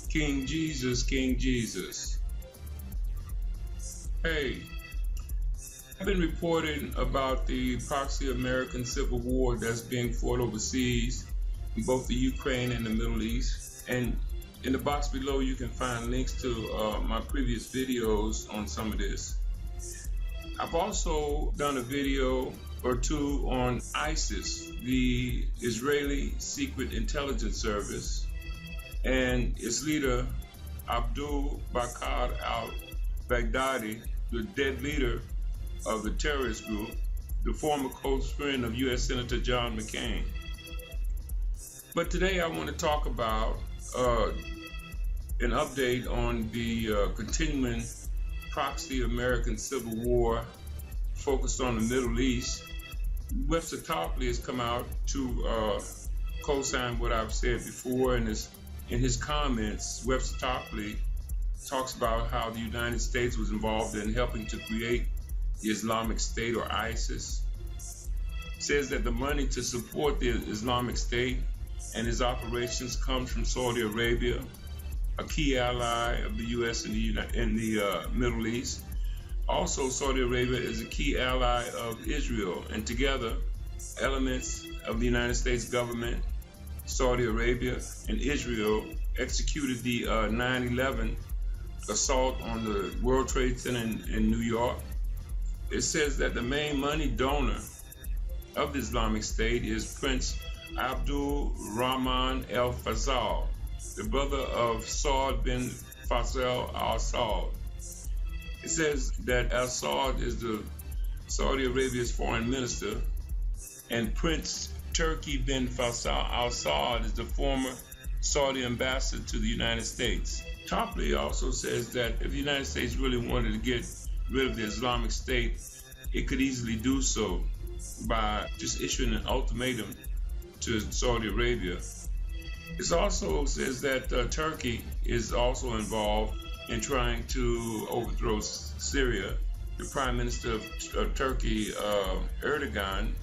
King Jesus, King Jesus. Hey, I've been reporting about the Proxy American Civil War that's being fought overseas in both the Ukraine and the Middle East. And in the box below, you can find links to my previous videos on some of this. I've also done a video or two on ISIS, the Israeli Secret Intelligence Service, and its leader, Bakr al-Baghdadi, the dead leader of the terrorist group, the former close friend of U.S. Senator John McCain. But today I want to talk about an update on the continuing Proxy American Civil War focused on the Middle East. Webster Topley has come out to co-sign what I've said before, and in his comments, Webster Topley talks about how the United States was involved in helping to create the Islamic State, or ISIS. Says that the money to support the Islamic State and its operations comes from Saudi Arabia, a key ally of the U.S. in the Middle East. Also, Saudi Arabia is a key ally of Israel, and together, elements of the United States government, Saudi Arabia, and Israel executed the 9/11 assault on the World Trade Center in New York. It says that the main money donor of the Islamic State is Prince Abdul Rahman Al Faisal, the brother of Saud bin Faisal Al Saud. It says that Al Saud is the Saudi Arabia's foreign minister, and Prince Turki bin Faisal Al Saud is the former Saudi ambassador to the United States. Topley also says that if the United States really wanted to get rid of the Islamic State, it could easily do so by just issuing an ultimatum to Saudi Arabia. It also says that Turkey is also involved in trying to overthrow Syria. The Prime Minister of Turkey, Erdogan,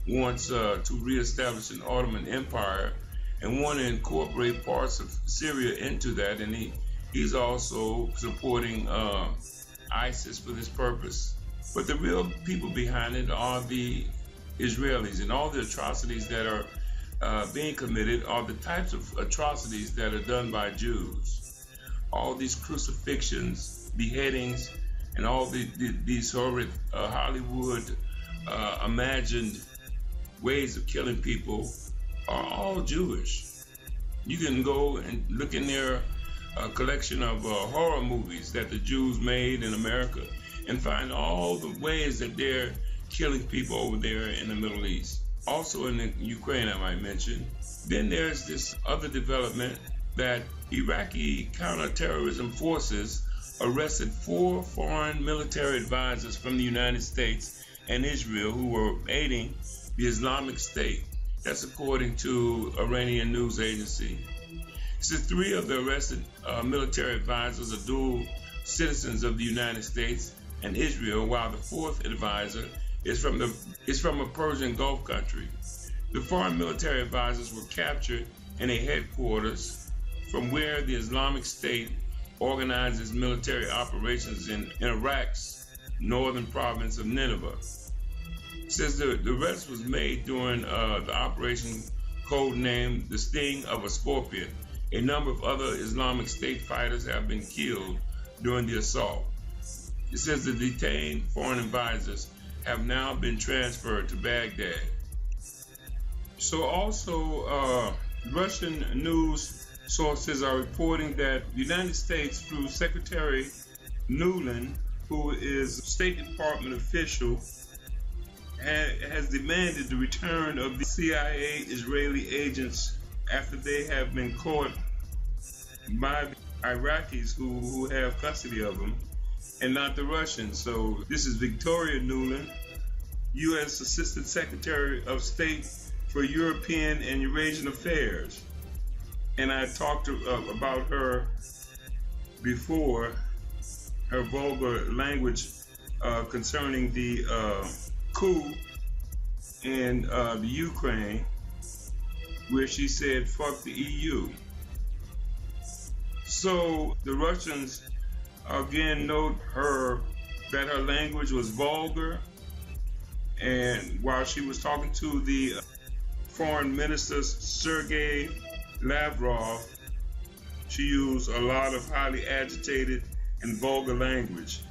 wants to reestablish an Ottoman Empire and want to incorporate parts of Syria into that, and he's also supporting ISIS for this purpose. But the real people behind it are the Israelis, and all the atrocities that are being committed are the types of atrocities that are done by Jews. All these crucifixions, beheadings, and all these horrid Hollywood imagined ways of killing people are all Jewish. You can go and look in their collection of horror movies that the Jews made in America and find all the ways that they're killing people over there in the Middle East. Also in the Ukraine, I might mention. Then there's this other development that Iraqi counterterrorism forces arrested 4 foreign military advisors from the United States and Israel who were aiding the Islamic State. That's according to Iranian news agency. It says 3 of the arrested military advisors are dual citizens of the United States and Israel, while the 4th advisor is from a Persian Gulf country. The foreign military advisors were captured in a headquarters from where the Islamic State organizes military operations in Iraq's northern province of Nineveh. It says the arrest was made during the operation codenamed the Sting of a Scorpion. A number of other Islamic State fighters have been killed during the assault. It says the detained foreign advisors have now been transferred to Baghdad. So also, Russian news sources are reporting that the United States, through Secretary Nuland, who is a State Department official, has demanded the return of the CIA Israeli agents after they have been caught by the Iraqis who have custody of them, and not the Russians. So this is Victoria Nuland, U.S. Assistant Secretary of State for European and Eurasian Affairs. And I talked about her before, her vulgar language concerning the coup in the Ukraine, where she said, "Fuck the EU." So the Russians again note that her language was vulgar, and while she was talking to the foreign minister Sergei Lavrov, she used a lot of highly agitated and vulgar language.